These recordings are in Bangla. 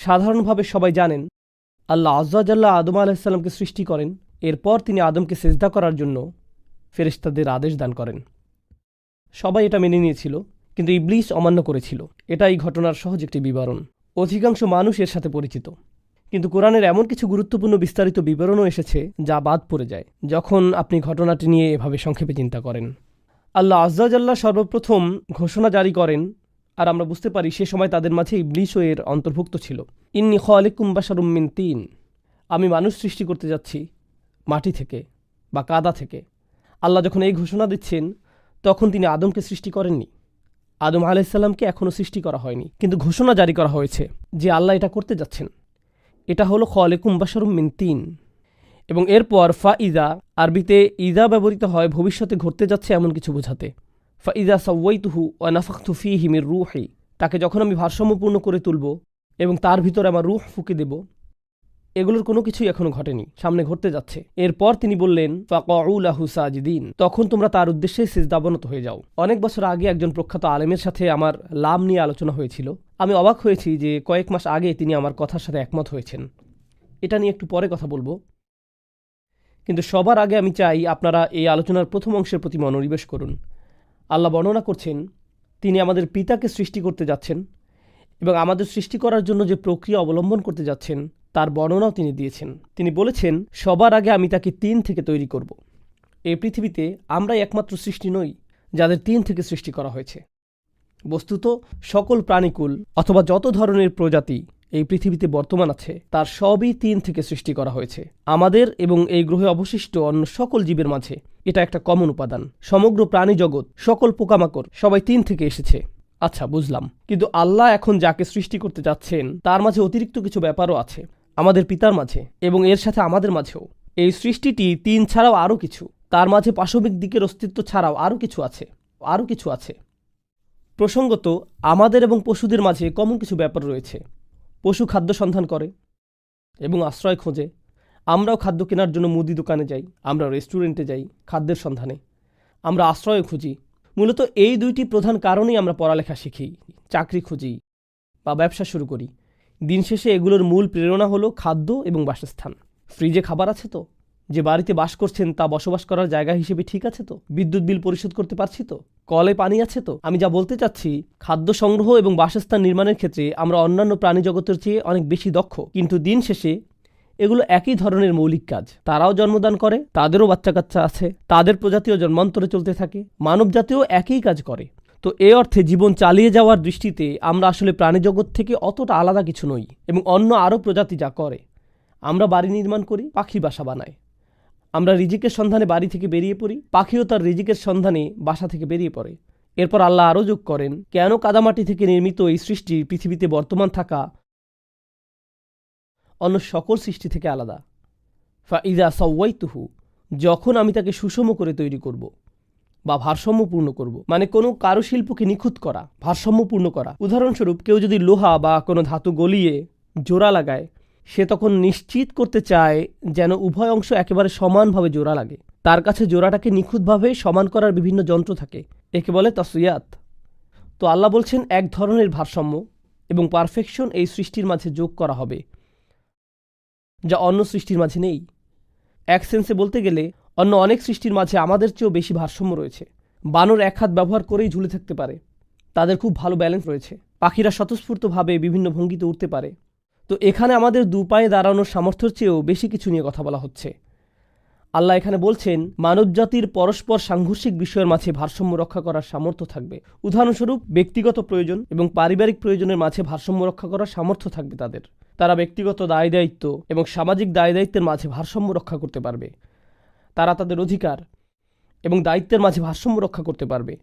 সাধারণভাবে সবাই জানেন আল্লাহ আজ্জা জাল্লা আদম আলাইহিসসালামকে সৃষ্টি করেন, এরপর তিনি আদমকে সেজদা করার জন্য ফেরেশতাদের আদেশ দান করেন। সবাই এটা মেনে নিয়েছিল, কিন্তু ইবলিস অমান্য করেছিল। এটা এই ঘটনার সহজ একটি বিবরণ। অধিকাংশ মানুষ এর সাথে পরিচিত, কিন্তু কোরআনের এমন কিছু গুরুত্বপূর্ণ বিস্তারিত বিবরণও এসেছে যা বাদ পড়ে যায় যখন আপনি ঘটনাটি নিয়ে এভাবে সংক্ষেপে চিন্তা করেন। আল্লাহ আজ্জা জাল্লা সর্বপ্রথম ঘোষণা জারি করেন, আর আমরা বুঝতে পারি সে সময় তাদের মাঝে ইবলিসও এর অন্তর্ভুক্ত ছিল। ইন্নী খালিকুম বাশারুম মিন তিন, আমি মানুষ সৃষ্টি করতে যাচ্ছি মাটি থেকে বা কাদা থেকে। আল্লাহ যখন এই ঘোষণা দিচ্ছেন তখন তিনি আদমকে সৃষ্টি করেননি। আদম আলাইহিসসালামকে এখনও সৃষ্টি করা হয়নি, কিন্তু ঘোষণা জারি করা হয়েছে যে আল্লাহ এটা করতে যাচ্ছেন। এটা হলো খালিকুম বাশারুম মিন তিন। এবং এরপর ফা ইজা, আরবিতে ইজা ব্যবহৃত হয় ভবিষ্যতে ঘটতে যাচ্ছে এমন কিছু বোঝাতে। ফা ইজা সাওয়াইতুহু ওয়া নাফাখতু ফীহি মির রূহি, তাকে যখন আমি ভারসাম্যপূর্ণ করে তুলব এবং তার ভিতরে আমার রূহ ফুঁকে দেব। এগুলোর কোনো কিছুই এখনো ঘটেনি, সামনে ঘটতে যাচ্ছে। এরপর তিনি বললেন ফাকউ লাহু সাজিদিন, তখন তোমরা তার উদ্দেশ্যে সিজদাবনত হয়ে যাও। অনেক বছর আগে একজন প্রখ্যাত আলেমের সাথে আমার লাম নিয়ে আলোচনা হয়েছিল। আমি অবাক হয়েছি যে কয়েক মাস আগে তিনি আমার কথার সাথে একমত হয়েছেন। এটা নিয়ে একটু পরে কথা বলবো, কিন্তু সবার আগে আমি চাই আপনারা এই আলোচনার প্রথম অংশের প্রতি মনোনিবেশ করুন। আল্লাহ বর্ণনা করছেন তিনি আমাদের পিতাকে সৃষ্টি করতে যাচ্ছেন এবং আমাদের সৃষ্টি করার জন্য যে প্রক্রিয়া অবলম্বন করতে যাচ্ছেন তার বর্ণনাও তিনি দিয়েছেন। তিনি বলেছেন সবার আগে আমি তাকে ৩ থেকে তৈরি করব। এই পৃথিবীতে আমরাই একমাত্র সৃষ্টি নই যাদের ৩ থেকে সৃষ্টি করা হয়েছে। বস্তুত সকল প্রাণীকুল অথবা যত ধরনের প্রজাতি এই পৃথিবীতে বর্তমান আছে তার সবই ৩ থেকে সৃষ্টি করা হয়েছে। আমাদের এবং এই গ্রহে অবশিষ্ট অন্য সকল জীবের মাঝে এটা একটা কমন উপাদান। সমগ্র প্রাণী জগৎ, সকল পোকামাকড় সবাই ৩ থেকে এসেছে। আচ্ছা, বুঝলাম, কিন্তু আল্লাহ এখন যাকে সৃষ্টি করতে যাচ্ছেন তার মাঝে অতিরিক্ত কিছু ব্যাপারও আছে আমাদের পিতার মাঝে এবং এর সাথে আমাদের মাঝেও। এই সৃষ্টিটি ৩ ছাড়াও আরও কিছু, তার মাঝে পাশবিক দিকের অস্তিত্ব ছাড়াও আরও কিছু আছে। প্রসঙ্গত আমাদের এবং পশুদের মাঝে কমন কিছু ব্যাপার রয়েছে। পশু খাদ্য সন্ধান করে এবং আশ্রয় খোঁজে। আমরাও খাদ্য কেনার জন্য মুদি দোকানে যাই, আমরা রেস্টুরেন্টে যাই খাদ্যের সন্ধানে, আমরা আশ্রয় খুঁজি। মূলত এই 2টি প্রধান কারণেই আমরা পড়ালেখা শিখি, চাকরি খুঁজি বা ব্যবসা শুরু করি। দিন শেষে এগুলোর মূল প্রেরণা হলো খাদ্য এবং বাসস্থান। ফ্রিজে খাবার আছে তো? যে বাড়িতে বাস করছেন তা বসবাস করার জায়গা হিসেবে ঠিক আছে তো? বিদ্যুৎ বিল পরিশোধ করতে পারছি তো? কলে পানি আছে তো? আমি যা বলতে চাচ্ছি, খাদ্য সংগ্রহ এবং বাসস্থান নির্মাণের ক্ষেত্রে আমরা অন্যান্য প্রাণী জগতের চেয়ে অনেক বেশি দক্ষ। কিন্তু দিন শেষে এগুলো একই ধরনের মৌলিক কাজ। তারাও জন্মদান করে, তাদেরও বাচ্চা কাচ্চা আছে, তাদের প্রজাতিও জন্মান্তরে চলতে থাকে, মানব জাতিও একই কাজ করে। তো এ অর্থে জীবন চালিয়ে যাওয়ার দৃষ্টিতে আমরা আসলে প্রাণী জগৎ থেকে অতটা আলাদা কিছু নই। এবং অন্য আরও প্রজাতি যা করে, আমরা বাড়ি নির্মাণ করি, পাখি বাসা বানায়। আমরা রিজিকের সন্ধানে বাড়ি থেকে বেরিয়ে পড়ি, পাখিও তার রিজিকের সন্ধানে বাসা থেকে বেরিয়ে পড়ে। এরপর আল্লাহ আরও যোগ করেন কেন কাদামাটি থেকে নির্মিত এই সৃষ্টি পৃথিবীতে বর্তমান থাকা অন্য সকল সৃষ্টি থেকে আলাদা। ফা ইজা সাওয়াইতুহু, যখন আমি তাকে সুষম করে তৈরি করব বা ভারসাম্যপূর্ণ করব, মানে কোনো কারুশিল্পকে নিখুঁত করা, ভারসাম্যপূর্ণ করা। উদাহরণস্বরূপ কেউ যদি লোহা বা কোনো ধাতু গলিয়ে জোড়া লাগায়, সে তখন নিশ্চিত করতে চায় যেন উভয় অংশ একেবারে সমানভাবে জোড়া লাগে। তার কাছে জোড়াটাকে নিখুঁতভাবে সমান করার বিভিন্ন যন্ত্র থাকে, একে বলে তাসইয়াত। তো আল্লাহ বলছেন এক ধরনের ভারসাম্য এবং পারফেকশন এই সৃষ্টির মাঝে যোগ করা হবে, যা অন্য সৃষ্টির মাঝে নেই। এক সেন্সে বলতে গেলে অন্য অনেক সৃষ্টির মাঝে আমাদের চেয়েও বেশি ভারসাম্য রয়েছে। বানর এক হাত ব্যবহার করেই ঝুলে থাকতে পারে, তাদের খুব ভালো ব্যালেন্স রয়েছে। পাখিরা স্বতঃস্ফূর্তভাবে বিভিন্ন ভঙ্গিতে উঠতে পারে। তো এখানে আমাদের 2 পায়ে দাঁড়ানোর সামর্থ্যের চেয়েও বেশি কিছু নিয়ে কথা বলা হচ্ছে। আল্লাহ এখানে বলছেন মানবজাতির পরস্পর সাংঘর্ষিক বিষয়ের মাঝে ভারসাম্য রক্ষা করার সামর্থ্য থাকবে। উদাহরণস্বরূপ ব্যক্তিগত প্রয়োজন এবং পারিবারিক প্রয়োজনের মাঝে ভারসাম্য রক্ষা করার সামর্থ্য থাকবে তাদের। তারা ব্যক্তিগত দায় দায়িত্ব এবং সামাজিক দায় দায়িত্বের মাঝে ভারসাম্য রক্ষা করতে পারবে। তারা তাদের অধিকার এবং দায়িত্বের মাঝে ভারসাম্য রক্ষা করতে পারবে।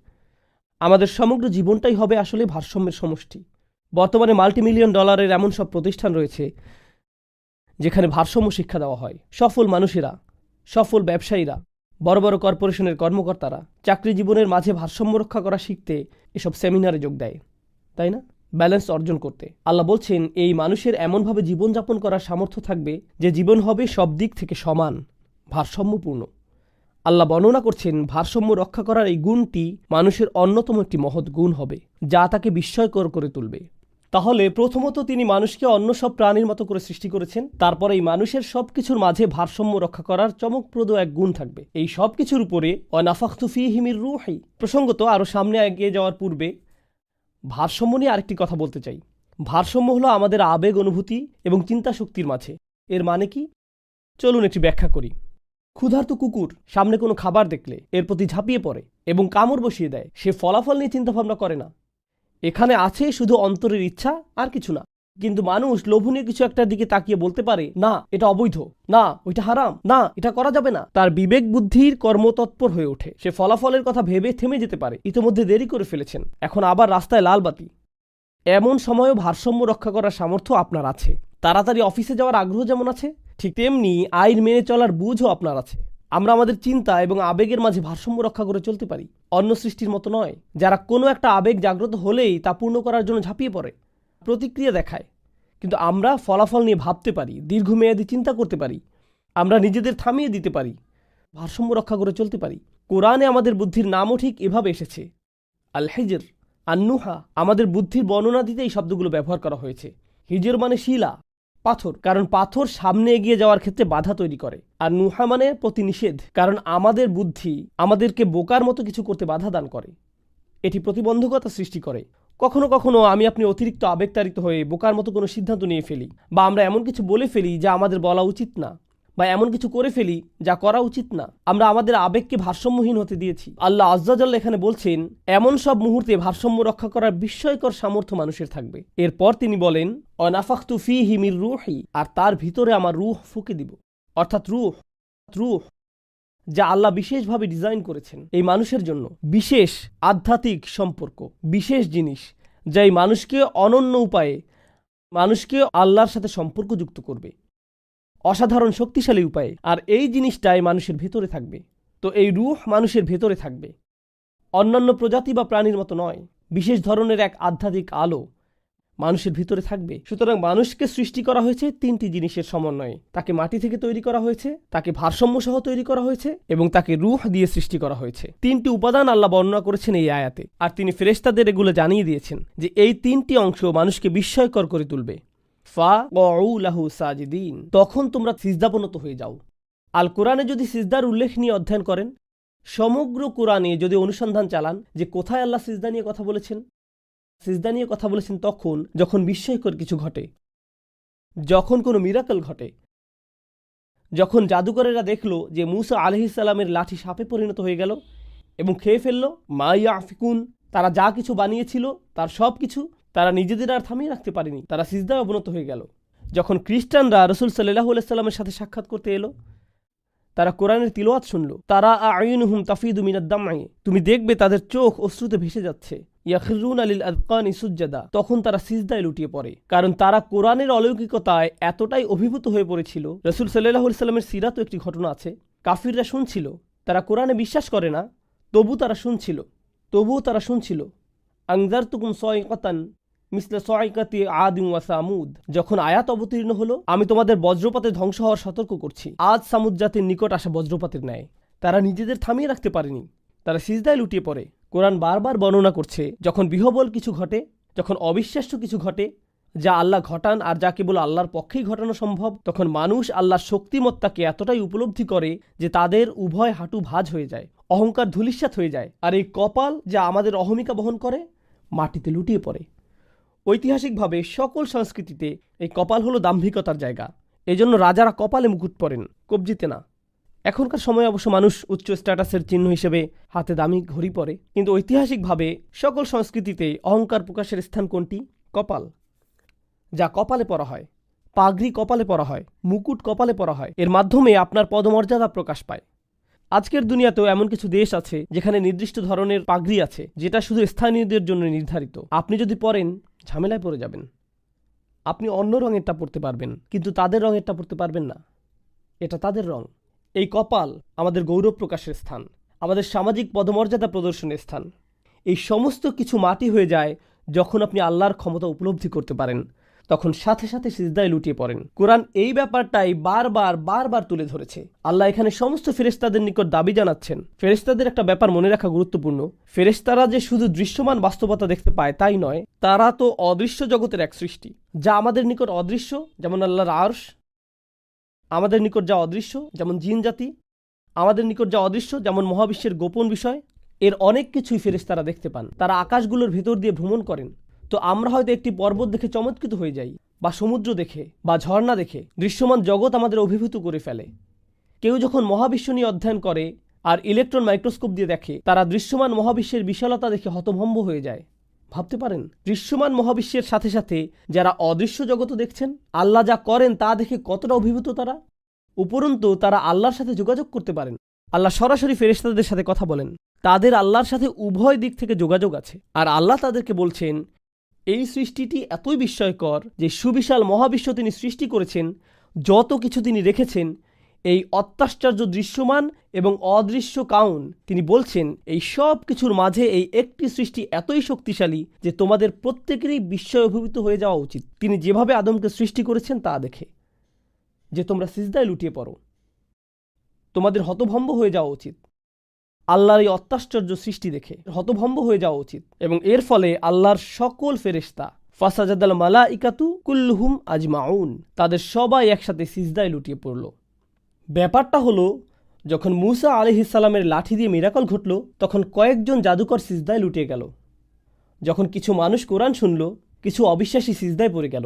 আমাদের সমগ্র জীবনটাই হবে আসলে ভারসাম্যের সমষ্টি। বর্তমানে $মাল্টি-মিলিয়ন এমন সব প্রতিষ্ঠান রয়েছে যেখানে ভারসাম্য শিক্ষা দেওয়া হয়। সফল মানুষেরা, সফল ব্যবসায়ীরা, বড় বড় কর্পোরেশনের কর্মকর্তারা চাকরি জীবনের মাঝে ভারসাম্য রক্ষা করা শিখতে এসব সেমিনারে যোগ দেয়, তাই না? ব্যালেন্স অর্জন করতে। আল্লাহ বলছেন এই মানুষের এমনভাবে জীবনযাপন করার সামর্থ্য থাকবে যে জীবন হবে সব দিক থেকে সমান, ভারসাম্যপূর্ণ। আল্লাহ বর্ণনা করছেন ভারসাম্য রক্ষা করার এই গুণটি মানুষের অন্যতম একটি মহৎ গুণ হবে, যা তাকে বিস্ময়কর করে তুলবে। তাহলে প্রথমত তিনি মানুষকে অন্য সব প্রাণীর মতো করে সৃষ্টি করেছেন, তারপরে এই মানুষের সবকিছুর মাঝে ভারসাম্য রক্ষা করার চমকপ্রদ এক গুণ থাকবে। এই সবকিছুর উপরে অনাফাখতু ফীহি মির রূহি। প্রসঙ্গত আরও সামনে এগিয়ে যাওয়ার পূর্বে ভারসাম্য নিয়ে আরেকটি কথা বলতে চাই। ভারসাম্য হলো আমাদের আবেগ, অনুভূতি এবং চিন্তা শক্তির মাঝে। এর মানে কি? চলুন একটি ব্যাখ্যা করি। ক্ষুধার্ত কুকুর সামনে কোনো খাবার দেখলে এর প্রতি ঝাঁপিয়ে পড়ে এবং কামড় বসিয়ে দেয়। সে ফলাফল নিয়ে চিন্তাভাবনা করে না। এখানে আছে শুধু অন্তরের ইচ্ছা, আর কিছু না। কিন্তু মানুষ লোভনীয় কিছু একটার দিকে তাকিয়ে বলতে পারে, না এটা অবৈধ, না ওইটা হারাম, না এটা করা যাবে না। তার বিবেক বুদ্ধির কর্মতৎপর হয়ে ওঠে। সে ফলাফলের কথা ভেবে থেমে যেতে পারে, ইতোমধ্যে দেরি করে ফেলেছেন, এখন আবার রাস্তায় লাল বাতি। এমন সময়ও ভারসাম্য রক্ষা করার সামর্থ্য আপনার আছে। তাড়াতাড়ি অফিসে যাওয়ার আগ্রহ যেমন আছে, ঠিক তেমনি আইন মেনে চলার বুঝও আপনার আছে। আমরা আমাদের চিন্তা এবং আবেগের মাঝে ভারসাম্য রক্ষা করে চলতে পারি, অন্য সৃষ্টির মতো নয়, যারা কোনো একটা আবেগ জাগ্রত হলেই তা পূর্ণ করার জন্য ঝাঁপিয়ে পড়ে, প্রতিক্রিয়া দেখায়। কিন্তু আমরা ফলাফল নিয়ে ভাবতে পারি, দীর্ঘমেয়াদী চিন্তা করতে পারি, আমরা নিজেদের থামিয়ে দিতে পারি, ভারসাম্য রক্ষা করে চলতে পারি। কোরআনে আমাদের বুদ্ধির নামও ঠিক এভাবে এসেছে, আল হিজর, আন্নুহা। আমাদের বুদ্ধির বর্ণনা দিতে এই শব্দগুলো ব্যবহার করা হয়েছে। হিজর মানে শিলা, পাথর, কারণ পাথর সামনে এগিয়ে যাওয়ার ক্ষেত্রে বাধা তৈরি করে। আর নুহা মানে প্রতিনিষেধ, কারণ আমাদের বুদ্ধি আমাদেরকে বোকার মতো কিছু করতে বাধা দান করে, এটি প্রতিবন্ধকতা সৃষ্টি করে। কখনো কখনো আপনি অতিরিক্ত আবেগতাড়িত হয়ে বোকার মতো কোনো সিদ্ধান্ত নিয়ে ফেলি, বা আমরা এমন কিছু বলে ফেলি যা আমাদের বলা উচিত না, বা এমন কিছু করে ফেলি যা করা উচিত না। আমরা আমাদের আবেগকে ভারসাম্যহীন হতে দিয়েছি। আল্লাহ আজ্জা জাল্লা এখানে বলছেন, এমন সব মুহূর্তে ভারসাম্য রক্ষা করার বিস্ময়কর সামর্থ্য মানুষের থাকবে। এরপর তিনি বলেন, অনাফাখতু ফীহি মির রূহি, আর তার ভিতরে আমার রূহ ফুঁকে দিব। অর্থাৎ রূহ যা আল্লাহ বিশেষভাবে ডিজাইন করেছেন এই মানুষের জন্য, বিশেষ আধ্যাত্মিক সম্পর্ক, বিশেষ জিনিস যা এই মানুষকে অনন্য উপায়ে মানুষকে আল্লাহর সাথে সম্পর্কযুক্ত করবে, অসাধারণ শক্তিশালী উপায়ে। আর এই জিনিসটাই মানুষের ভেতরে থাকবে। তো এই রূহ মানুষের ভেতরে থাকবে, অন্যান্য প্রজাতি বা প্রাণীর মতো নয়। বিশেষ ধরনের এক আধ্যাত্মিক আলো মানুষের ভিতরে থাকবে। সুতরাং মানুষকে সৃষ্টি করা হয়েছে তিনটি জিনিসের সমন্বয়ে। তাকে মাটি থেকে তৈরি করা হয়েছে, তাকে ভারসাম্য সহ তৈরি করা হয়েছে, এবং তাকে রূহ দিয়ে সৃষ্টি করা হয়েছে। তিনটি উপাদান আল্লাহ বর্ণনা করেছেন এই আয়াতে। আর তিনি ফেরেশতাদের এগুলো জানিয়ে দিয়েছেন যে এই তিনটি অংশ মানুষকে বিস্ময়কর করে তুলবে। ফাকউ লাহু সাজিদিন, তখন তোমরা সিজদাবনত হয়ে যাও। আল কোরআনে যদি সিজদার উল্লেখ নিয়ে অধ্যয়ন করেন, সমগ্র কোরআনে যদি অনুসন্ধান চালান যে কোথায় আল্লাহ সিজদা নিয়ে কথা বলেছেন, সিজদা নিয়ে কথা বলেছেন তখন যখন বিস্ময়কর কিছু ঘটে, যখন কোনো মিরাকল ঘটে, যখন জাদুকরেরা দেখলো যে মূসা আলাইহিস সালামের লাঠি সাপে পরিণত হয়ে গেল এবং খেয়ে ফেলল। মা ইয়াফিকুন, তারা যা কিছু বানিয়েছিল তার সব কিছু তারা নিজেদের আর থামিয়ে রাখতে পারেনি, তারা সিজদায় অবনত হয়ে গেল। যখন খ্রিস্টানরা রাসূল সাল্লাল্লাহু আলাইহি সাল্লামের সাথে সাক্ষাৎ করতে এলো, তারা কোরআনের তিলাওয়াত শুনল। তারা আয়ুনুহুম তাফিদু মিনাদ দামঈ, তুমি দেখবে তাদের চোখ অশ্রুতে ভেসে যাচ্ছে। ইয়াখিরুনা লিল আযকানি সুজদা, তখন তারা সিজদায় লুটিয়ে পড়ে, কারণ তারা কোরআনের অলৌকিকতায় এতটাই অভিভূত হয়ে পড়েছিল। রাসূল সাল্লাল্লাহু আলাইহি সাল্লামের সিরাতও একটি ঘটনা আছে। কাফিররা শুনছিল, তারা কোরআনে বিশ্বাস করে না, তবুও তারা শুনছিল। আনজারতুকুম সাইকাতান মিসলা সাইকাতি আদ ওয়া সামুদ, যখন আয়াত অবতীর্ণ হলো, আমি তোমাদের বজ্রপাতে ধ্বংস হওয়ার সতর্ক করছি, আদ সামুদ জাতির নিকট আসা বজ্রপাতের ন্যায়। তারা নিজেদের থামিয়ে রাখতে পারেনি, তারা সিজদায় লুটিয়ে পড়ে। কোরআন বারবার বর্ণনা করছে, যখন বিহবল কিছু ঘটে, যখন অবিশ্বাস্য কিছু ঘটে যা আল্লাহ ঘটান আর যা কেবল আল্লাহর পক্ষেই ঘটানো সম্ভব, তখন মানুষ আল্লাহর শক্তিমত্তাকে এতটাই উপলব্ধি করে যে তাদের উভয় হাঁটু ভাঁজ হয়ে যায়, অহংকার ধূলিসাৎ হয়ে যায়। আর এই কপাল যা আমাদের অহমিকা বহন করে, মাটিতে লুটিয়ে পড়ে। ঐতিহাসিকভাবে সকল সংস্কৃতিতে এই কপাল হলো দাম্ভিকতার জায়গা। এজন্য রাজারা কপালে মুকুট পরেন, কবজিতে না। এখনকার সময় অবশ্য মানুষ উচ্চ স্ট্যাটাসের চিহ্ন হিসেবে হাতে দামি ঘড়ি পরে, কিন্তু ঐতিহাসিকভাবে সকল সংস্কৃতিতে অহংকার প্রকাশের স্থান কোনটি? কপাল। যা কপালে পরা হয়, পাগড়ি কপালে পরা হয়, মুকুট কপালে পরা হয়, এর মাধ্যমে আপনার পদমর্যাদা প্রকাশ পায়। আজকের দুনিয়াতেও এমন কিছু দেশ আছে যেখানে নির্দিষ্ট ধরনের পাগড়ি আছে যেটা শুধু স্থানীয়দের জন্য নির্ধারিত। আপনি যদি পরেন, ঝামেলায় পড়ে যাবেন। আপনি অন্য রঙেরটা পরতে পারবেন, কিন্তু তাদের রঙেরটা পরতে পারবেন না। এটা তাদের রং। এই কপাল আমাদের গৌরব প্রকাশের স্থান, আমাদের সামাজিক পদমর্যাদা প্রদর্শনের স্থান। এই সমস্ত কিছু মাটি হয়ে যায় যখন আপনি আল্লাহর ক্ষমতা উপলব্ধি করতে পারেন, তখন সাথে সাথে সিজদায় লুটিয়ে পড়েন। কোরআন এই ব্যাপারটাই বারবার তুলে ধরেছে। আল্লাহ এখানে সমস্ত ফেরেশতাদের নিকট দাবি জানাচ্ছেন। ফেরেশতাদের একটা ব্যাপার মনে রাখা গুরুত্বপূর্ণ, ফেরেশতারা যে শুধু দৃশ্যমান বাস্তবতা দেখতে পায় তাই নয়, তারা তো অদৃশ্য জগতের এক সৃষ্টি, যা আমাদের নিকট অদৃশ্য, যেমন আল্লাহর আরশ, আমাদের নিকট যা অদৃশ্য যেমন জিন জাতি, আমাদের নিকট যা অদৃশ্য যেমন মহাবিশ্বের গোপন বিষয়। এর অনেক কিছুই ফেরেশতারা দেখতে পান। তারা আকাশগুলোর ভেতর দিয়ে ভ্রমণ করেন। তো আমরা হয়তো একটি পর্বত দেখে চমৎকৃত হয়ে যাই, বা সমুদ্র দেখে, বা ঝর্ণা দেখে দৃশ্যমান জগৎ আমাদের অভিভূত করে ফেলে। কেউ যখন মহাবিশ্ব নিয়ে অধ্যয়ন করে আর ইলেকট্রন মাইক্রোস্কোপ দিয়ে দেখে, তারা দৃশ্যমান মহাবিশ্বের বিশালতা দেখে হতভম্ব হয়ে যায়। ভাবতে পারেন, দৃশ্যমান মহাবিশ্বের সাথে সাথে যারা অদৃশ্য জগৎও দেখছেন, আল্লাহ যা করেন তা দেখে কতটা অভিভূত তারা। উপরন্তু তারা আল্লাহর সাথে যোগাযোগ করতে পারেন। আল্লাহ সরাসরি ফেরেশতাদের সাথে কথা বলেন। তাদের আল্লাহর সাথে উভয় দিক থেকে যোগাযোগ আছে। আর আল্লাহ তাদেরকে বলছেন, এই সৃষ্টিটি এতই বিস্ময়কর যে সুবিশাল মহাবিশ্ব তিনি সৃষ্টি করেছেন, যত কিছু তিনি রেখেছেন, এই অত্যাশ্চর্য দৃশ্যমান এবং অদৃশ্য কাউন, তিনি বলছেন এই সব কিছুর মাঝে এই একটি সৃষ্টি এতই শক্তিশালী যে তোমাদের প্রত্যেকেরই বিস্ময় অভিভূত হয়ে যাওয়া উচিত তিনি যেভাবে আদমকে সৃষ্টি করেছেন তা দেখে, যে তোমরা সিজদায় লুটিয়ে পড়ো। তোমাদের হতভম্ব হয়ে যাওয়া উচিত আল্লাহর এই অত্যাশ্চর্য সৃষ্টি দেখে, হতভম্ব হয়ে যাওয়া উচিত। এবং এর ফলে আল্লাহর সকল ফেরেশতা, ফাসাজাদাল মালাইকাতু কুল্লুহুম আজমাউন, তাদের সবাই একসাথে সিজদায় লুটিয়ে পড়ল। ব্যাপারটা হলো, যখন মূসা আলাইহিস সালামের লাঠি দিয়ে মিরাকল ঘটল, তখন কয়েকজন জাদুকর সিজদায় লুটিয়ে গেল। যখন কিছু মানুষ কোরআন শুনল, কিছু অবিশ্বাসী সিজদায় পড়ে গেল,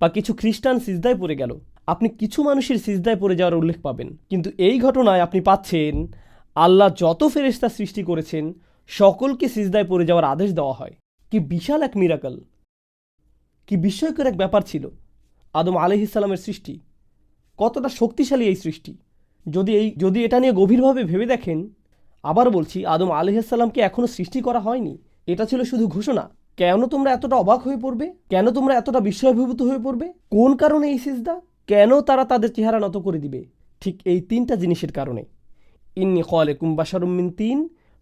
বা কিছু খ্রিস্টান সিজদায় পড়ে গেল। আপনি কিছু মানুষের সিজদায় পড়ে যাওয়ার উল্লেখ পাবেন, কিন্তু এই ঘটনায় আপনি পাচ্ছেন আল্লাহ যত ফেরেশতা সৃষ্টি করেছেন সকলকে সিজদায় পড়ে যাওয়ার আদেশ দেওয়া হয়। কি বিশাল এক মিরাকল, কি বিস্ময়কর এক ব্যাপার ছিল আদম আলাইহিস সালামের সৃষ্টি। কতটা শক্তিশালী এই সৃষ্টি। যদি এটা নিয়ে গভীরভাবে ভেবে দেখেন, আবার বলছি, আদম আলাইহিস সালামকে এখনো সৃষ্টি করা হয়নি। এটা ছিল শুধু ঘোষণা। কেন তোমরা এতটা অবাক হয়ে পড়বে? কেন তোমরা এতটা বিস্ময়াভিভূত হয়ে পড়বে? কোন কারণে এই সিজদা? কেন তারা তাদের চেহারা নত করে দিবে? ঠিক এই তিনটা জিনিসের কারণে। ইন্নী খালিকুম বাশারুম মিন তিন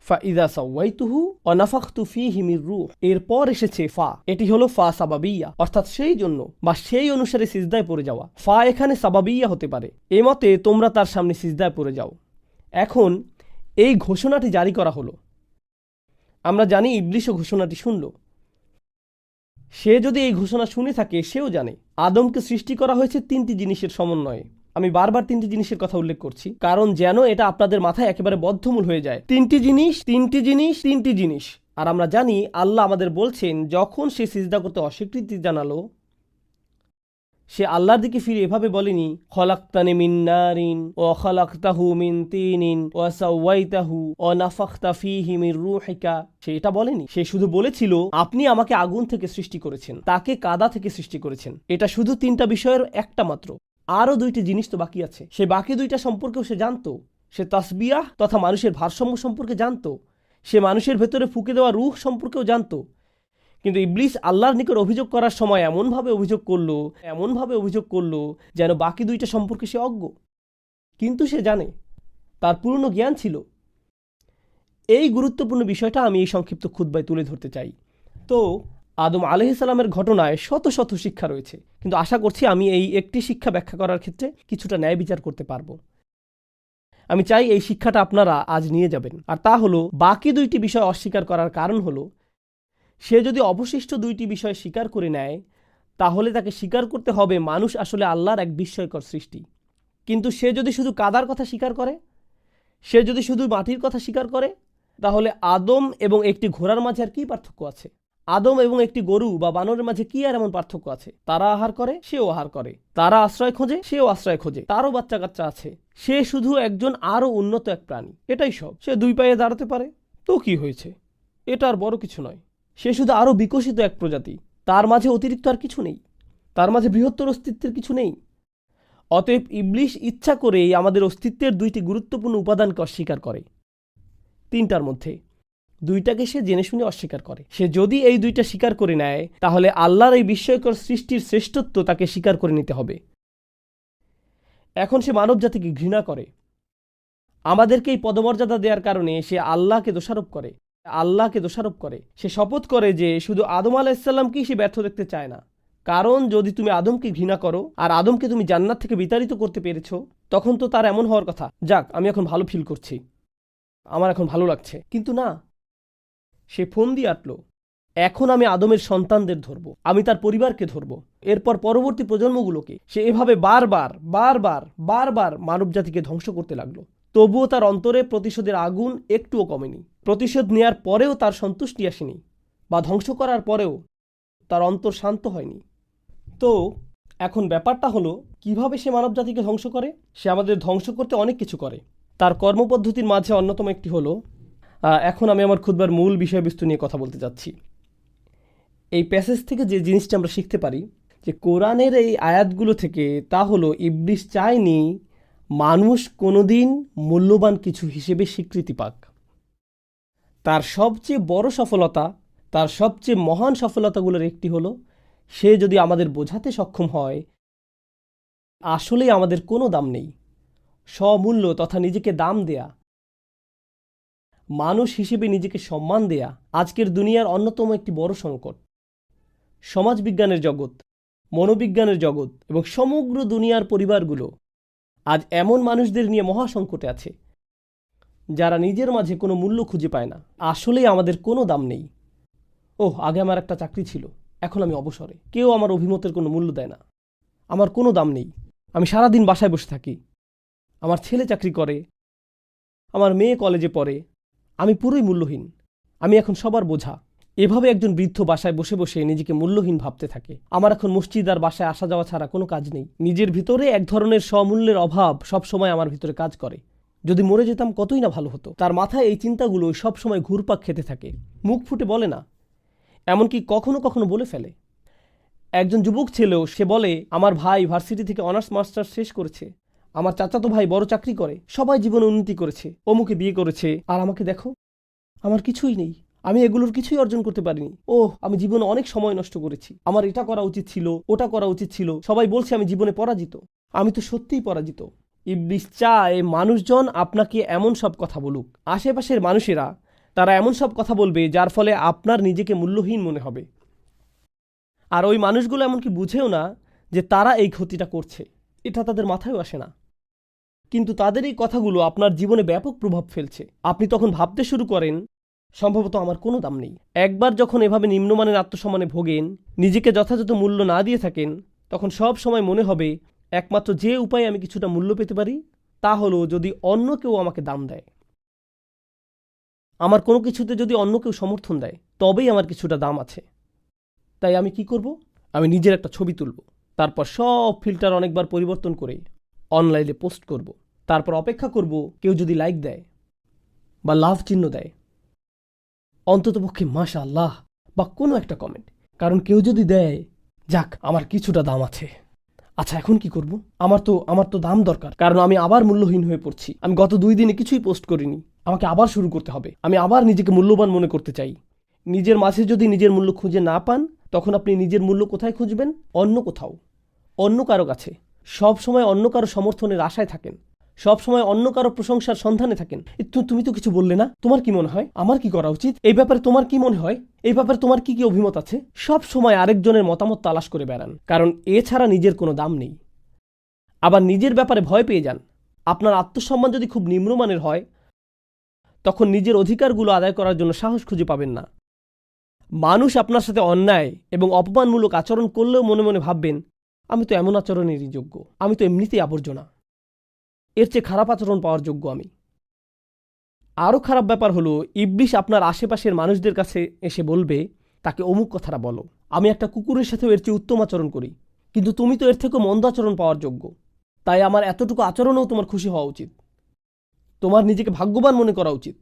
ফাইযা সাওয়াইতুহু ওয়া নাফাখতু ফীহি মির রূহ। এরপর এসেছে ফা, এটি হলো ফা সাবাবিয়া, অর্থাৎ সেই জন্য বা সেই অনুসারে সিজদায় পড়ে যাওয়া। ফা এখানে সাবাবিয়া হতে পারে। এ মতে তোমরা তার সামনে সিজদায় পড়ে যাও। এখন এই ঘোষণাটি জারি করা হলো। আমরা জানি ইবলিশও ঘোষণাটি শুনল। সে যদি এই ঘোষণা শুনে থাকে, সেও জানে আদমকে সৃষ্টি করা হয়েছে তিনটি জিনিসের সমন্বয়ে। আমি বারবার তিনটি জিনিসের কথা উল্লেখ করছি, কারণ যেন এটা আপনাদের মাথায় একেবারে বদ্ধমূল হয়ে যায়। তিনটি জিনিস। আর আমরা জানি আল্লাহ আমাদের বলছেন, যখন সে সিজদা করতে অস্বীকৃতি জানালো, সে আল্লাহর দিকে ফিরে এভাবে বলেনি, খলাকতানি মিন নারিন ওয়া খলাকতাহু মিন তিনিন ওয়া সাওয়াইতাহু ওয়া নাফাখতা ফীহি মির রূহিকা। সে এটা বলেনি। সে শুধু বলেছিল, আপনি আমাকে আগুন থেকে সৃষ্টি করেছেন, তাকে কাদা থেকে সৃষ্টি করেছেন। এটা শুধু তিনটা বিষয়ের একটা মাত্র। আরও দুইটি জিনিস তো বাকি আছে। সে বাকি দুইটা সম্পর্কেও সে জানতো। সে তাসবিয়াহ তথা মানুষের ভারসাম্য সম্পর্কে জানতো। সে মানুষের ভেতরে ফুঁকে দেওয়া রূহ সম্পর্কেও জানতো। কিন্তু ইবলিস আল্লাহর নিকট অভিযোগ করার সময় এমনভাবে অভিযোগ করলো যেন বাকি দুইটা সম্পর্কে সে অজ্ঞ। কিন্তু সে জানে, তার পূর্ণ জ্ঞান ছিল। এই গুরুত্বপূর্ণ বিষয়টা আমি এই সংক্ষিপ্ত খুতবায় তুলে ধরতে চাই। তো আদম আলাইহিস সালামের ঘটনায় শত শত শিক্ষা রয়েছে, কিন্তু আশা করছি আমি এই একটি শিক্ষা ব্যাখ্যা করার ক্ষেত্রে কিছুটা ন্যায় বিচার করতে পারবো। আমি চাই এই শিক্ষাটা আপনারা আজ নিয়ে যাবেন। আর তা হলো, বাকি দুইটি বিষয় অস্বীকার করার কারণ হলো, সে যদি অবশিষ্ট দুইটি বিষয় স্বীকার করে নেয়, তাহলে তাকে স্বীকার করতে হবে মানুষ আসলে আল্লাহর এক বিস্ময়কর সৃষ্টি। কিন্তু সে যদি শুধু কাদার কথা স্বীকার করে, সে যদি শুধু মাটির কথা স্বীকার করে, তাহলে আদম এবং একটি ঘোড়ার মাঝে আর কি পার্থক্য আছে? আদম এবং একটি গরু বা বানরের মাঝে কি আর এমন পার্থক্য আছে? তারা আহার করে, সেও আহার করে। তারা আশ্রয় খোঁজে, সেও আশ্রয় খোঁজে। তারও বাচ্চা কাচ্চা আছে। সে শুধু একজন আরও উন্নত এক প্রাণী, এটাই সব। সে দুই পায়ে দাঁড়াতে পারে, তো কি হয়েছে? এটা আর বড় কিছু নয়। সে শুধু আরও বিকশিত এক প্রজাতি। তার মাঝে অতিরিক্ত আর কিছু নেই। তার মাঝে বৃহত্তর অস্তিত্বের কিছু নেই। অতএব ইবলিশ ইচ্ছা করেই আমাদের অস্তিত্বের দুইটি গুরুত্বপূর্ণ উপাদানকে অস্বীকার করে। তিনটার মধ্যে দুইটাকে সে জেনে শুনে অস্বীকার করে। সে যদি এই দুইটা স্বীকার করে নেয়, তাহলে আল্লাহর এই বিস্ময়কর সৃষ্টির শ্রেষ্ঠত্ব তাকে স্বীকার করে নিতে হবে। এখন সে মানব জাতিকে ঘৃণা করে। আমাদেরকে এই পদমর্যাদা দেওয়ার কারণে সে আল্লাহকে দোষারোপ করে। সে শপথ করে যে শুধু আদম আলাইহিস সালামকেই সে ব্যর্থ দেখতে চায় না, কারণ যদি তুমি আদমকে ঘৃণা করো আর আদমকে তুমি জান্নাত থেকে বিতাড়িত করতে পেরেছো, তখন তো তার এমন হওয়ার কথা, যাক আমি এখন ভালো ফিল করছি, আমার এখন ভালো লাগছে। কিন্তু না, সে ফোন দিয়ে আটলো, এখন আমি আদমের সন্তানদের ধরব, আমি তার পরিবারকে ধরব, এরপর পরবর্তী প্রজন্মগুলোকে। সে এভাবে বারবার বারবার বারবার মানবজাতিকে ধ্বংস করতে লাগলো। তবুও তার অন্তরে প্রতিশোধের আগুন একটুও কমেনি। প্রতিশোধ নেয়ার পরেও তার সন্তুষ্টি আসেনি, বা ধ্বংস করার পরেও তার অন্তর শান্ত হয়নি। তো এখন ব্যাপারটা হলো, কিভাবে সে মানবজাতিকে ধ্বংস করে? সে আমাদের ধ্বংস করতে অনেক কিছু করে। তার কর্মপদ্ধতির মাঝে অন্যতম একটি হলো, এখন আমি আমার খুতবার মূল বিষয়বস্তু নিয়ে কথা বলতে যাচ্ছি। এই প্যাসেজ থেকে যে জিনিসটা আমরা শিখতে পারি, যে কোরআনের এই আয়াতগুলো থেকে, তা হলো ইবলিস চায়নি মানুষ কোনোদিন মূল্যবান কিছু হিসেবে স্বীকৃতি পাক। তার সবচেয়ে বড় সফলতা, তার সবচেয়ে মহান সফলতাগুলোর একটি হলো, সে যদি আমাদের বোঝাতে সক্ষম হয় আসলেই আমাদের কোনো দাম নেই। স্বমূল্য তথা নিজেকে দাম দেয়া, মানুষ হিসেবে নিজেকে সম্মান দেয়া আজকের দুনিয়ার অন্যতম একটি বড় সংকট। সমাজবিজ্ঞানের জগৎ, মনোবিজ্ঞানের জগৎ এবং সমগ্র দুনিয়ার পরিবারগুলো আজ এমন মানুষদের নিয়ে মহাসংকটে আছে, যারা নিজের মাঝে কোনো মূল্য খুঁজে পায় না। আসলেই আমাদের কোনো দাম নেই। আগে আমার একটা চাকরি ছিল, এখন আমি অবসরে, কেউ আমার অভিমতের কোনো মূল্য দেয় না, আমার কোনো দাম নেই। আমি সারাদিন বাসায় বসে থাকি, আমার ছেলে চাকরি করে, আমার মেয়ে কলেজে পড়ে, আমি পুরোই মূল্যহীন, আমি এখন সবার বোঝা। এভাবে একজন বৃদ্ধ বাসায় বসে বসে নিজেকে মূল্যহীন ভাবতে থাকে। আমার এখন মসজিদ আর বাসায় আসা যাওয়া ছাড়া কোনো কাজ নেই। নিজের ভিতরে এক ধরনের স্বমূল্যের অভাব সবসময় আমার ভিতরে কাজ করে। যদি মরে যেতাম কতই না ভালো হতো। তার মাথায় এই চিন্তাগুলো সবসময় ঘুরপাক খেতে থাকে, মুখ ফুটে বলে না, এমনকি কখনো কখনো বলে ফেলে। একজন যুবক ছেলেও সে বলে, আমার ভাই ভার্সিটি থেকে অনার্স মাস্টার্স শেষ করেছে, আমার চাচাতো ভাই বড় চাকরি করে, সবাই জীবনে উন্নতি করেছে, অমুকে বিয়ে করেছে, আর আমাকে দেখো, আমার কিছুই নেই, আমি এগুলোর কিছুই অর্জন করতে পারিনি। আমি জীবনে অনেক সময় নষ্ট করেছি, আমার এটা করা উচিত ছিল, ওটা করা উচিত ছিল, সবাই বলছে আমি জীবনে পরাজিত, আমি তো সত্যিই পরাজিত। ইবলিস চায় মানুষজন আপনাকে এমন সব কথা বলুক, আশেপাশের মানুষেরা তারা এমন সব কথা বলবে যার ফলে আপনার নিজেকে মূল্যহীন মনে হবে। আর ওই মানুষগুলো এমনকি বুঝেও না যে তারা এই ক্ষতিটা করছে, এটা তাদের মাথায়ও আসে না। কিন্তু তাদের এই কথাগুলো আপনার জীবনে ব্যাপক প্রভাব ফেলছে। আপনি তখন ভাবতে শুরু করেন, সম্ভবত আমার কোনো দাম নেই। একবার যখন এভাবে নিম্নমানের আত্মসম্মানে ভোগেন, নিজেকে যথাযথ মূল্য না দিয়ে থাকেন, তখন সব সময় মনে হবে একমাত্র যে উপায়ে আমি কিছুটা মূল্য পেতে পারি তা হলো যদি অন্য কেউ আমাকে দাম দেয়। আমার কোনো কিছুতে যদি অন্য কেউ সমর্থন দেয়, তবেই আমার কিছুটা দাম আছে। তাই আমি কি করব? আমি নিজের একটা ছবি তুলব, তারপর সব ফিল্টার অনেকবার পরিবর্তন করে অনলাইনে পোস্ট করব, তারপর অপেক্ষা করব কেউ যদি লাইক দেয় বা লাভ চিহ্ন দেয়, অন্ততপক্ষে মাশাআল্লাহ বা কোনো একটা কমেন্ট। কারণ কেউ যদি দেয়, যাক আমার কিছুটা দাম আছে। আচ্ছা এখন কি করব? আমার তো দাম দরকার, কারণ আমি আবার মূল্যহীন হয়ে পড়ছি। আমি গত 2 দিনে কিছুই পোস্ট করিনি, আমাকে আবার শুরু করতে হবে। আমি আবার নিজেকে মূল্যবান মনে করতে চাই। নিজের মাঝে যদি নিজের মূল্য খুঁজে না পান, তখন আপনি নিজের মূল্য কোথায় খুঁজবেন? অন্য কোথাও, অন্য কারো কাছে। সব সময় অন্য কারো সমর্থনের আশায় থাকেন, সব সময় অন্য কারো প্রশংসার সন্ধানে থাকেন। তুমি তো কিছু বললে না, তোমার কি মনে হয় আমার কি করা উচিত? এই ব্যাপারে তোমার কি মনে হয়? এই ব্যাপারে তোমার কি কি অভিমত আছে? সব সময় আরেকজনের মতামত তালাশ করে বেড়ান, কারণ এছাড়া নিজের কোনো দাম নেই। আবার নিজের ব্যাপারে ভয় পেয়ে যান। আপনার আত্মসম্মান যদি খুব নিম্নমানের হয়, তখন নিজের অধিকারগুলো আদায় করার জন্য সাহস খুঁজে পাবেন না। মানুষ আপনার সাথে অন্যায় এবং অপমানমূলক আচরণ করলেও মনে মনে ভাববেন, আমি তো এমন আচরণেরই যোগ্য, আমি তো এমনিতেই আবর্জনা, এর চেয়ে খারাপ আচরণ পাওয়ার যোগ্য আমি। আরও খারাপ ব্যাপার হলো, ইবলিস আপনার আশেপাশের মানুষদের কাছে এসে বলবে, তাকে অমুক কথাটা বলো, আমি একটা কুকুরের সাথেও এর চেয়ে উত্তম আচরণ করি, কিন্তু তুমি তো এর থেকেও মন্দ আচরণ পাওয়ার যোগ্য, তাই আমার এতটুকু আচরণেও তোমার খুশি হওয়া উচিত, তোমার নিজেকে ভাগ্যবান মনে করা উচিত।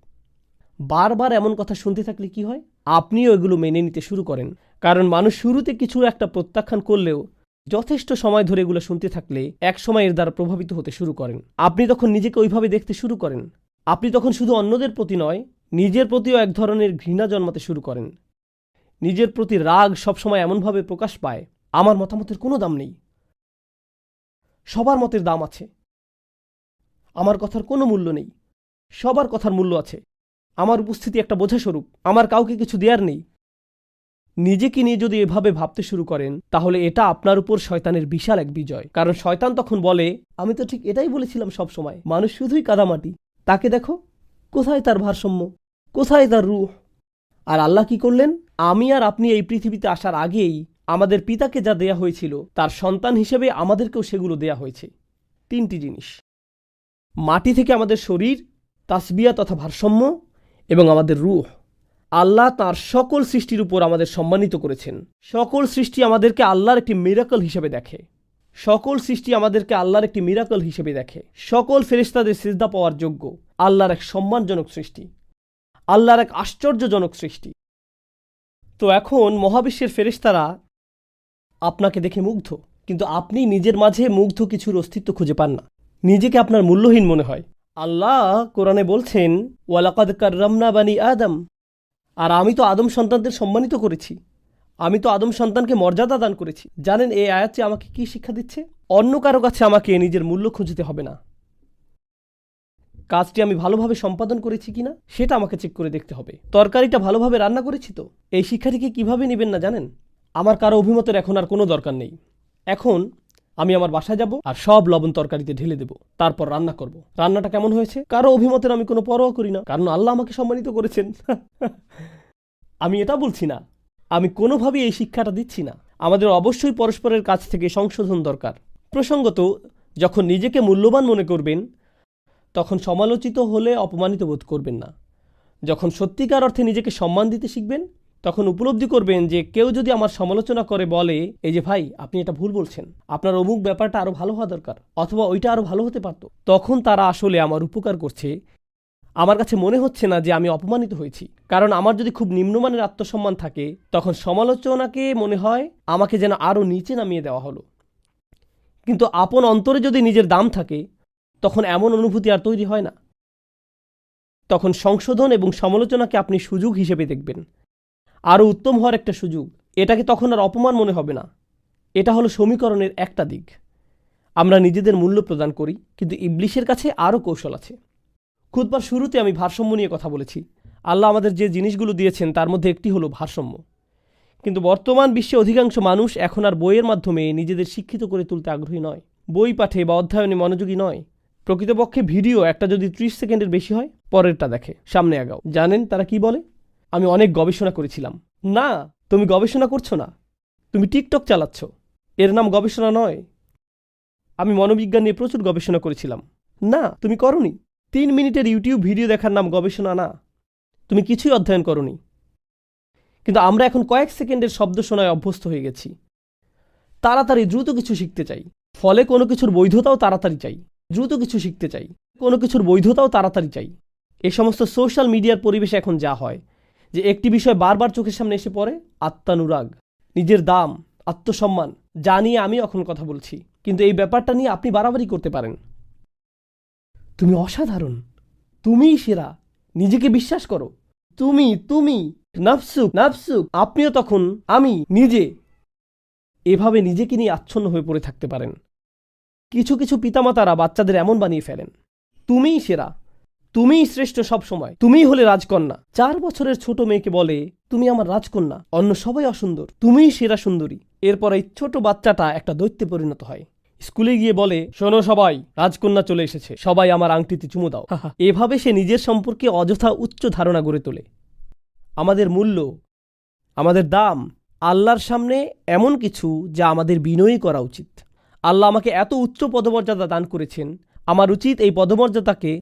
বারবার এমন কথা শুনতে থাকলে কি হয়? আপনিও এগুলো মেনে নিতে শুরু করেন, কারণ মানুষ শুরুতে কিছু একটা প্রত্যাখ্যান করলেও যথেষ্ট সময় ধরে এগুলো শুনতে থাকলে এক সময় এর দ্বারা প্রভাবিত হতে শুরু করেন। আপনি তখন নিজেকে ওইভাবে দেখতে শুরু করেন। আপনি তখন শুধু অন্যদের প্রতি নয়, নিজের প্রতিও এক ধরনের ঘৃণা জন্মাতে শুরু করেন। নিজের প্রতি রাগ সবসময় এমনভাবে প্রকাশ পায়, আমার মতামতের কোনো দাম নেই, সবার মতের দাম আছে, আমার কথার কোনো মূল্য নেই, সবার কথার মূল্য আছে, আমার উপস্থিতি একটা বোঝাস্বরূপ, আমার কাউকে কিছু দেওয়ার নেই। নিজেকে নিয়ে যদি এভাবে ভাবতে শুরু করেন তাহলে এটা আপনার উপর শয়তানের বিশাল এক বিজয়। কারণ শয়তান তখন বলে, আমি তো ঠিক এটাই বলেছিলাম সব সময়, মানুষ শুধুই কাদামাটি, তাকে দেখো, কোথায় তার ভারসাম্য, কোথায় তার রূহ। আর আল্লাহ কি করলেন? আমি আর আপনি এই পৃথিবীতে আসার আগেই আমাদের পিতাকে যা দেয়া হয়েছিল তার সন্তান হিসেবে আমাদেরকেও সেগুলো দেয়া হয়েছে। 3টি জিনিস: মাটি থেকে আমাদের শরীর, তাসবিয়া তথা ভারসাম্য, এবং আমাদের রূহ। আল্লাহ তাঁর সকল সৃষ্টির উপর আমাদের সম্মানিত করেছেন। সকল সৃষ্টি আমাদেরকে আল্লাহর একটি মিরাকল হিসেবে দেখে। সকল সৃষ্টি আমাদেরকে আল্লাহর একটি মিরাকল হিসেবে দেখে। সকল ফেরেশতাদের সিজদা পাওয়ার যোগ্য। আল্লাহর এক সম্মানজনক সৃষ্টি, আল্লাহর এক আশ্চর্যজনক সৃষ্টি। তো এখন মহাবিশ্বের ফেরেশতারা আপনাকে দেখে মুগ্ধ, কিন্তু আপনি নিজের মাঝে মুগ্ধ কিছুর অস্তিত্ব খুঁজে পান না। নিজেকে আপনার মূল্যহীন মনে হয়। আল্লাহ কোরআনে বলছেন, ওয়ালাকাদ কাররামনা বানি আদম, আর আমি তো আদম সন্তানদের সম্মানিত করেছি, আমি তো আদম সন্তানকে মর্যাদা দান করেছি। জানেন এই আয়াতটি আমাকে কি শিক্ষা দিচ্ছে? অন্য কারো কাছে আমাকে নিজের মূল্য খুঁজতে হবে না। কাজটি আমি ভালোভাবে সম্পাদন করেছি কিনা সেটা আমাকে চেক করে দেখতে হবে। তরকারিটা ভালোভাবে রান্না করেছি তো? এই শিক্ষাটিকে কিভাবে নেবেন না জানেন? আমার কারো অভিমতের এখন আর কোনো দরকার নেই। এখন আমি আমার বাসায় যাব আর সব লবণ তরকারিতে ঢেলে দেব, তারপর রান্না করব। রান্নাটা কেমন হয়েছে কারো অভিমতের আমি কোনো পরোয়া করি না, কারণ আল্লাহ আমাকে সম্মানিত করেছেন। আমি এটা বলছি না, আমি কোনোভাবেই এই শিক্ষাটা দিচ্ছি না। আমাদের অবশ্যই পরস্পরের কাছ থেকে সংশোধন দরকার। প্রসঙ্গত, যখন নিজেকে মূল্যবান মনে করবেন তখন সমালোচিত হলে অপমানিত বোধ করবেন না। যখন সত্যিকার অর্থে নিজেকে সম্মান দিতে শিখবেন তখন উপলব্ধি করবেন যে কেউ যদি আমার সমালোচনা করে বলে, এই যে ভাই আপনি এটা ভুল বলছেন, আপনার অমুক ব্যাপারটা আরও ভালো হওয়া দরকার, অথবা ওইটা আরও ভালো হতে পারত, তখন তারা আসলে আমার উপকার করছে। আমার কাছে মনে হচ্ছে না যে আমি অপমানিত হয়েছি। কারণ আমার যদি খুব নিম্নমানের আত্মসম্মান থাকে তখন সমালোচনাকে মনে হয় আমাকে যেন আরও নিচে নামিয়ে দেওয়া হলো। কিন্তু আপন অন্তরে যদি নিজের দাম থাকে তখন এমন অনুভূতি আর তৈরি হয় না। তখন সংশোধন এবং সমালোচনাকে আপনি সুযোগ হিসেবে দেখবেন, আরও উত্তম হওয়ার একটা সুযোগ। এটাকে তখন আর অপমান মনে হবে না। এটা হলো সমীকরণের একটা দিক। আমরা নিজেদের মূল্য প্রদান করি, কিন্তু ইবলিশের কাছে আরও কৌশল আছে। খুতবার শুরুতে আমি ভারসাম্য নিয়ে কথা বলেছি। আল্লাহ আমাদের যে জিনিসগুলো দিয়েছেন তার মধ্যে একটি হলো ভারসাম্য। কিন্তু বর্তমান বিশ্বে অধিকাংশ মানুষ এখন আর বইয়ের মাধ্যমে নিজেদের শিক্ষিত করে তুলতে আগ্রহী নয়, বই পাঠে বা অধ্যয়নে মনোযোগী নয়। প্রকৃতপক্ষে ভিডিও একটা যদি 30 সেকেন্ডের বেশি হয়, পরেরটা দেখে, সামনে আগাও। জানেন তারা কি বলে? আমি অনেক গবেষণা করেছিলাম। না, তুমি গবেষণা করছো না, তুমি টিকটক চালাচ্ছ, এর নাম গবেষণা নয়। আমি মনোবিজ্ঞান নিয়ে প্রচুর গবেষণা করেছিলাম। না, তুমি করনি। 3 মিনিটের ইউটিউব ভিডিও দেখার নাম গবেষণা না, তুমি কিছুই অধ্যয়ন করনি। কিন্তু আমরা এখন কয়েক সেকেন্ডের শব্দ শোনায় অভ্যস্ত হয়ে গেছি। তাড়াতাড়ি দ্রুত কিছু শিখতে চাই, ফলে কোনো কিছুর বৈধতাও তাড়াতাড়ি চাই। দ্রুত কিছু শিখতে চাই, কোনো কিছুর বৈধতাও তাড়াতাড়ি চাই। এই সমস্ত সোশ্যাল মিডিয়ার পরিবেশে এখন যা হয় যে একটি বিষয় বারবার চোখের সামনে এসে পড়ে, আত্মানুরাগ, নিজের দাম, আত্মসম্মান, যা নিয়ে আমি এখন কথা বলছি। কিন্তু এই ব্যাপারটা নিয়ে আপনি বাড়াবাড়ি করতে পারেন। তুমি অসাধারণ, তুমিই সেরা, নিজেকে বিশ্বাস করো, তুমি তুমি নাফসুক নাফসুক। আপনিও তখন আমি নিজে, এভাবে নিজেকে নিয়ে আচ্ছন্ন হয়ে পড়ে থাকতে পারেন। কিছু কিছু পিতামাতারা বাচ্চাদের এমন বানিয়ে ফেলেন, তুমিই সেরা, তুমিই শ্রেষ্ঠ, সব সময় তুমিই হলে রাজকন্যা। 4 বছরের ছোট মেয়েকে বলে, তুমি আমার রাজকন্যা, অন্য সবাই অসুন্দর, তুমিই সেরা সুন্দরী। এরপর এই ছোট বাচ্চাটা একটা দৈত্যে পরিণত হয়। স্কুলে গিয়ে বলে, শোনো সবাই, রাজকন্যা চলে এসেছে, সবাই আমার আংটিতে চুমু দাও। এভাবে সে নিজের সম্পর্কে অযথা উচ্চ ধারণা গড়ে তোলে। আমাদের মূল্য, আমাদের দাম আল্লাহর সামনে এমন কিছু যা আমাদের বিনয়ী করা উচিত। আল্লাহ আমাকে এত উচ্চ পদমর্যাদা দান করেছেন, আমার উচিত এই পদমর্যাদাকে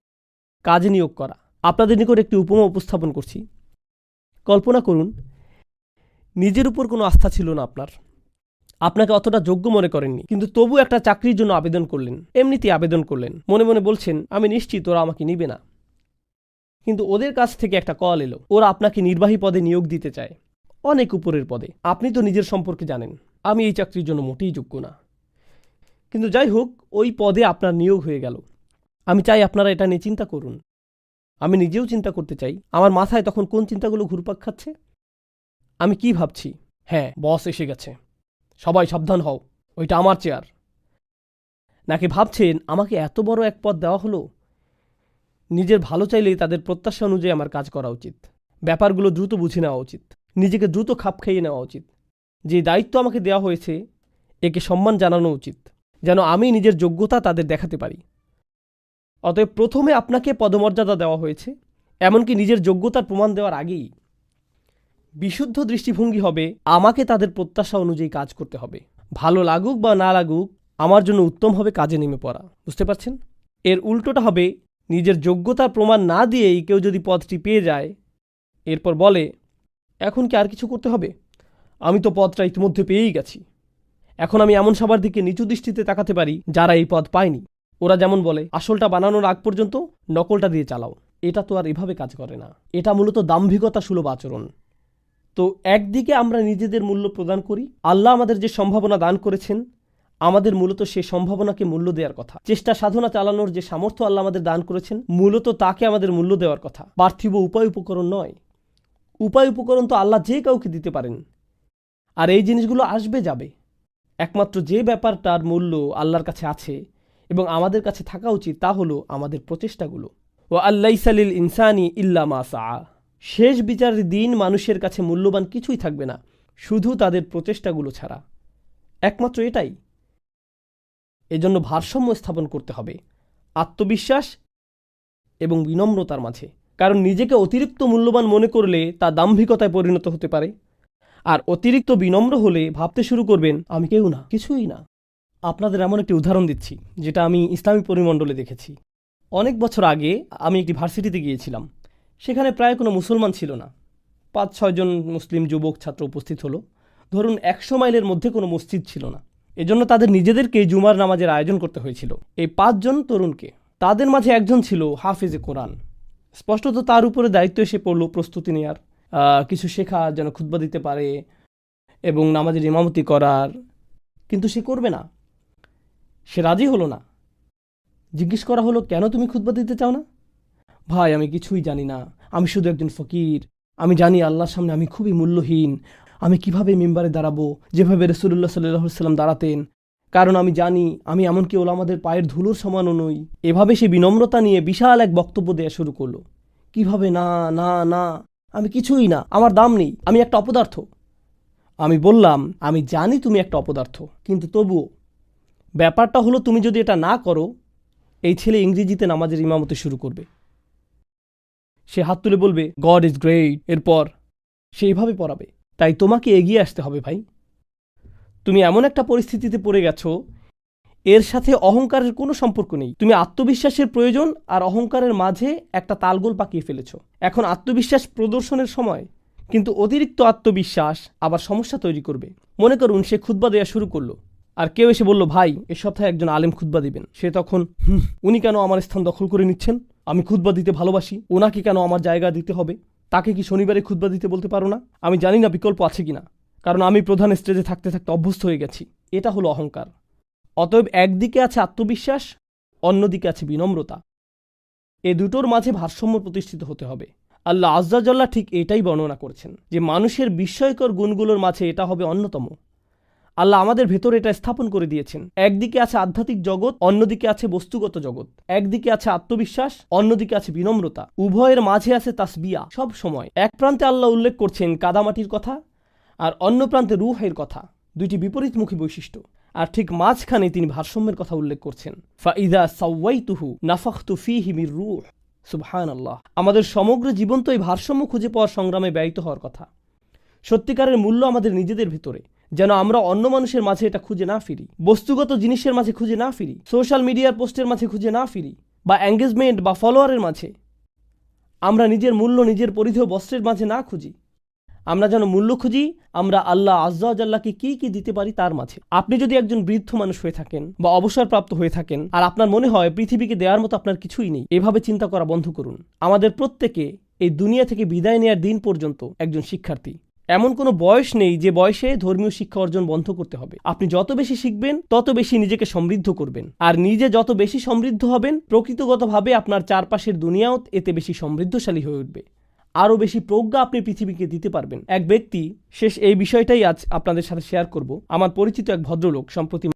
কাজে নিয়োগ করা। আপনাদের নিকট একটি উপমা উপস্থাপন করছি। কল্পনা করুন, নিজের উপর কোনো আস্থা ছিল না আপনার, আপনাকে অতটা যোগ্য মনে করেননি, কিন্তু তবু একটা চাকরির জন্য আবেদন করলেন। এমনিতেই আবেদন করলেন, মনে মনে বলছেন, আমি নিশ্চিত ওরা আমাকে নিবে না। কিন্তু ওদের কাছ থেকে একটা কল এলো, ওরা আপনাকে নির্বাহী পদে নিয়োগ দিতে চায়, অনেক উপরের পদে। আপনি তো নিজের সম্পর্কে জানেন, আমি এই চাকরির জন্য মোটেই যোগ্য না। কিন্তু যাই হোক, ওই পদে আপনার নিয়োগ হয়ে গেল। আমি চাই আপনারা এটা নিয়ে চিন্তা করুন। আমি নিজেও চিন্তা করতে চাই। আমার মাথায় তখন কোন চিন্তাগুলো ঘুরপাক খাচ্ছে? আমি কি ভাবছি? হ্যাঁ, বস এসে গেছে, সবাই সাবধান হও, ওইটা আমার চেয়ার। নাকি ভাবছেন, আমাকে এত বড় এক পদ দেওয়া হলো, নিজের ভালো চাইলেই তাদের প্রত্যাশা অনুযায়ী আমার কাজ করা উচিত, ব্যাপারগুলো দ্রুত বুঝে নেওয়া উচিত। নিজেকে দ্রুত খাপ খাইয়ে নেওয়া উচিত। যে দায়িত্ব আমাকে দেওয়া হয়েছে একে সম্মান জানানো উচিত, যেন আমি নিজের যোগ্যতা তাদের দেখাতে পারি। অতএব প্রথমে আপনাকে পদমর্যাদা দেওয়া হয়েছে, এমনকি নিজের যোগ্যতার প্রমাণ দেওয়ার আগেই বিশুদ্ধ দৃষ্টিভঙ্গি হবে আমাকে তাদের প্রত্যাশা অনুযায়ী কাজ করতে হবে। ভালো লাগুক বা না লাগুক, আমার জন্য উত্তম হবে কাজে নেমে পড়া। বুঝতে পারছেন? এর উল্টোটা হবে, নিজের যোগ্যতার প্রমাণ না দিয়েই কেউ যদি পদটি পেয়ে যায়, এরপর বলে এখন কি আর কিছু করতে হবে, আমি তো পদটা ইতিমধ্যে পেয়েই গেছি। এখন আমি এমন সবার দিকে নিচু দৃষ্টিতে তাকাতে পারি যারা এই পদ পায়নি। ওরা যেমন বলে আসলটা বানানোর আগ পর্যন্ত নকলটা দিয়ে চালাও। এটা তো আর এভাবে কাজ করে না। এটা মূলত দাম্ভিকতা সুলভ আচরণ। তো একদিকে আমরা নিজেদের মূল্য প্রদান করি, আল্লাহ আমাদের যে সম্ভাবনা দান করেছেন আমাদের মূলত সেই সম্ভাবনাকে মূল্য দেওয়ার কথা। চেষ্টা সাধনা চালানোর যে সামর্থ্য আল্লাহ আমাদের দান করেছেন মূলত তাকে আমাদের মূল্য দেওয়ার কথা, পার্থিব উপায় উপকরণ নয়। উপায় উপকরণ তো আল্লাহ যে কাউকে দিতে পারেন, আর এই জিনিসগুলো আসবে যাবে। একমাত্র যে ব্যাপারটার মূল্য আল্লাহর কাছে আছে এবং আমাদের কাছে থাকা উচিত তা হলো আমাদের প্রচেষ্টাগুলো। ও আল্লাইসা লিল ইনসানি ইল্লা মা সাআ। শেষ বিচারের দিন মানুষের কাছে মূল্যবান কিছুই থাকবে না শুধু তাদের প্রচেষ্টাগুলো ছাড়া। একমাত্র এটাই। এজন্য ভারসাম্য স্থাপন করতে হবে আত্মবিশ্বাস এবং বিনম্রতার মাঝে। কারণ নিজেকে অতিরিক্ত মূল্যবান মনে করলে তা দাম্ভিকতায় পরিণত হতে পারে, আর অতিরিক্ত বিনম্র হলে ভাবতে শুরু করবেন আমি কেউ না, কিছুই না। আপনাদের এমন একটি উদাহরণ দিচ্ছি যেটা আমি ইসলামী পরিমণ্ডলে দেখেছি। অনেক বছর আগে আমি একটি ভার্সিটিতে গিয়েছিলাম। সেখানে প্রায় কোনো মুসলমান ছিল না। 5-6 জন মুসলিম যুবক ছাত্র উপস্থিত হলো। ধরুন 100 মাইলের মধ্যে কোনো মসজিদ ছিল না। এজন্য তাদের নিজেদেরকেই জুমার নামাজের আয়োজন করতে হয়েছিল। এই 5 জন তরুণকে, তাদের মাঝে একজন ছিল হাফেজে কোরআন। স্পষ্টত তার উপরে দায়িত্ব এসে পড়ল প্রস্তুতি নেওয়ার, কিছু শেখা, যেন খুতবা দিতে পারে এবং নামাজের ইমামতি করার। কিন্তু সে করবে না, সে রাজি হলো না। জিজ্ঞেস করা হলো কেন তুমি খুতবা দিতে চাও না? ভাই আমি কিছুই জানি না, আমি শুধু একজন ফকির। আমি জানি আল্লাহর সামনে আমি খুবই মূল্যহীন। আমি কিভাবে মিম্বারে দাঁড়াবো যেভাবে রাসূলুল্লাহ সাল্লাল্লাহু আলাইহি ওয়াসাল্লাম দাঁড়াতেন, কারণ আমি জানি আমি এমনকি ওলামাদের পায়ের ধুলোর সমানও নই। এভাবে সে বিনম্রতা নিয়ে বিশাল এক বক্তব্য দেওয়া শুরু করলো। কিভাবে না না না, আমি কিছুই না, আমার দাম নেই, আমি একটা অপদার্থ। আমি বললাম আমি জানি তুমি একটা অপদার্থ, কিন্তু তবুও ব্যাপারটা হলো তুমি যদি এটা না করো, এই ছেলে ইংরেজিতে নামাজের ইমামতি শুরু করবে। সে হাত তুলে বলবে গড ইজ গ্রেট, এরপর সে এইভাবে পড়াবে। তাই তোমাকে এগিয়ে আসতে হবে ভাই। তুমি এমন একটা পরিস্থিতিতে পড়ে গেছো, এর সাথে অহংকারের কোনো সম্পর্ক নেই। তুমি আত্মবিশ্বাসের প্রয়োজন আর অহংকারের মাঝে একটা তালগোল পাকিয়ে ফেলেছ। এখন আত্মবিশ্বাস প্রদর্শনের সময়, কিন্তু অতিরিক্ত আত্মবিশ্বাস আবার সমস্যা তৈরি করবে। মনে করুন সে খুতবা দেওয়া শুরু করলো, আর কেউ এসে বলল ভাই এ সপ্তাহে একজন আলেম খুতবা দিবেন। সে তখন উনি কেন আমার স্থান দখল করে নিচ্ছেন? আমি খুতবা দিতে ভালোবাসি, ওনাকে কেন আমার জায়গা দিতে হবে? তাকে কি শনিবারে খুতবা দিতে বলতে পারো না? আমি জানি না বিকল্প আছে কিনা, কারণ আমি প্রধান স্টেজে থাকতে থাকতে অভ্যস্ত হয়ে গেছি। এটা হলো অহংকার। অতএব একদিকে আছে আত্মবিশ্বাস, অন্যদিকে আছে বিনম্রতা। এ দুটোর মাঝে ভারসাম্য প্রতিষ্ঠিত হতে হবে। আল্লাহ আজ্জা জাল্লাহ ঠিক এটাই বর্ণনা করেছেন যে মানুষের বিস্ময়কর গুণগুলোর মাঝে এটা হবে অন্যতম। আল্লাহ আমাদের ভেতর এটা স্থাপন করে দিয়েছেন। একদিকে আছে আধ্যাত্মিক জগৎ, অন্যদিকে আছে বস্তুগত জগৎ। একদিকে আছে আত্মবিশ্বাস, অন্যদিকে আছে বিনম্রতা। উভয়ের মাঝে আছে তাসবিয়া। সব সময় এক প্রান্তে আল্লাহ উল্লেখ করছেন কাদামাটির কথা, আর অন্য প্রান্তে রূহের কথা। দুইটি বিপরীতমুখী বৈশিষ্ট্য। আর ঠিক মাঝখানে তিনি ভারসাম্যের কথা উল্লেখ করছেন। ফাইদা সাওয়াইতুহু নাফাখতু ফীহি মির রূহ। সুবহানাল্লাহ। আমাদের সমগ্র জীবন তো এই ভারসাম্য খুঁজে পাওয়ার সংগ্রামে ব্যয়িত হওয়ার কথা। সত্যিকারের মূল্য আমাদের নিজেদের ভিতরে, যেন আমরা অন্য মানুষের মাঝে এটা খুঁজে না ফিরি, বস্তুগত জিনিসের মাঝে খুঁজে না ফিরি, সোশ্যাল মিডিয়ার পোস্টের মাঝে খুঁজে না ফিরি, বা এঙ্গেজমেন্ট বা ফলোয়ারের মাঝে। আমরা নিজের মূল্য নিজের পরিধেয় বস্ত্রের মাঝে না খুঁজি। আমরা যেন মূল্য খুঁজি আমরা আল্লাহ আজ্জা ওয়া জাল্লাহকে কি কি দিতে পারি তার মাঝে। আপনি যদি একজন বৃদ্ধ মানুষ হয়ে থাকেন বা অবসরপ্রাপ্ত হয়ে থাকেন, আর আপনার মনে হয় পৃথিবীকে দেওয়ার মতো আপনার কিছুই নেই, এভাবে চিন্তা করা বন্ধ করুন। আমাদের প্রত্যেকে এই দুনিয়া থেকে বিদায় নেওয়ার দিন পর্যন্ত একজন শিক্ষার্থী। এমন কোনো বয়স নেই যে বয়সে ধর্মীয় শিক্ষা অর্জন বন্ধ করতে হবে। আপনি যত বেশি শিখবেন তত বেশি নিজেকে সমৃদ্ধ করবেন, আর নিজে যত বেশি সমৃদ্ধ হবেন প্রকৃতগতভাবে আপনার চারপাশের দুনিয়াও এতে বেশি সমৃদ্ধশালী হয়ে উঠবে। আরও বেশি প্রজ্ঞা আপনি পৃথিবীকে দিতে পারবেন। এক ব্যক্তি, শেষ এই বিষয়টাই আজ আপনাদের সাথে শেয়ার করব। আমার পরিচিত এক ভদ্রলোক সম্প্রতি